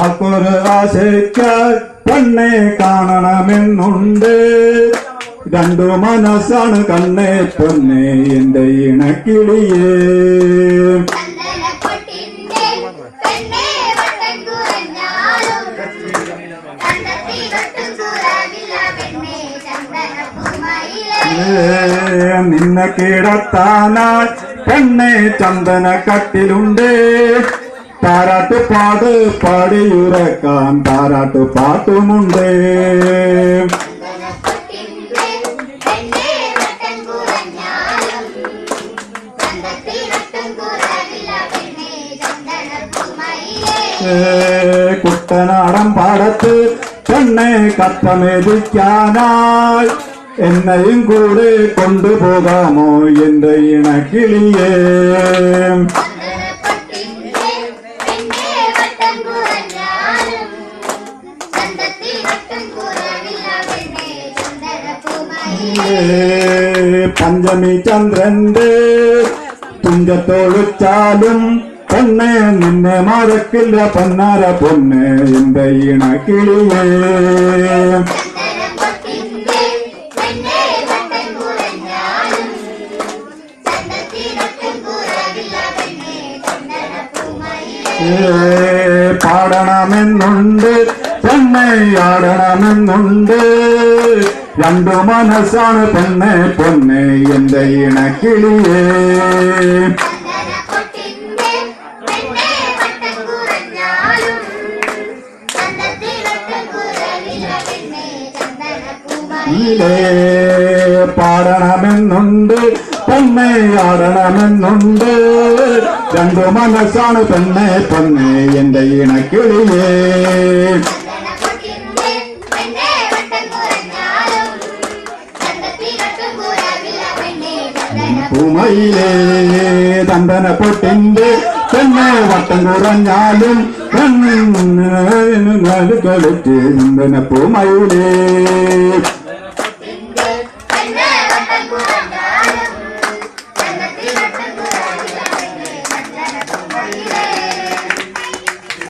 ആൾക്കൊരു ആശയ്ക്കാൽ പെണ്ണെ കാണണമെന്നുണ്ട്. രണ്ടു മനസ്സാണ് കണ്ണേ പൊന്നെ എന്റെ ഇണക്കിളിയേ. നിന്നെ കിടത്താനാൽ പെണ്ണെ ചന്ദന കട്ടിലുണ്ട്. താരാട്ട് പാട് പാടിയുറക്കാൻ താരാട്ട് പാട്ടുമുണ്ട്. കുട്ടനാടൻ പാടത്ത് പെണ്ണെ കത്തമെതിക്കാനായി എന്നെയും കൂടെ കൊണ്ടുപോകാമോ എന്റെ ഇണക്കിളിയേ. പഞ്ചമി ചന്ദ്രന്റെ തുഞ്ചത്തൊളിച്ചാലും പെണ്ണെ നിന്നെ മറക്കില്ല പൊന്നാര പൊന്നെ എന്റെ ഇണക്കിളിയേ. പാടണമെന്നുണ്ട് പെണ്ണെ ആടണമെന്നുണ്ട്. രണ്ടു മനസ്സാണ് പെണ്ണെ പൊന്നെ എന്റെ ഇണക്കിളിയേ. പാടണമെന്നുണ്ട് പെണ്ണെ ആടണമെന്നുണ്ട്. രണ്ടു മനസ്സാണ് പെണ്ണെ പൊന്നെ എന്റെ ഇണക്കിളിയേ. പൂമയിലേ ചന്ദന പൊട്ടിന്റെ പെണ്ണെ വട്ടം കുറഞ്ഞാലും കളിച്ച് ചന്ദന പൂമയിലേ.